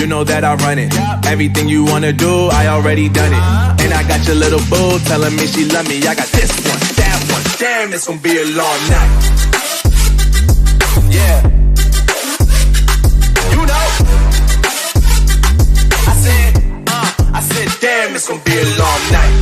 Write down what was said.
you know that I run it. Everything you wanna do, I already done it. And I got your little boo telling me she love me. I got this one, that one, damn, it's gonna be a long night. Yeah. You know. I said, damn, it's gonna be a long night.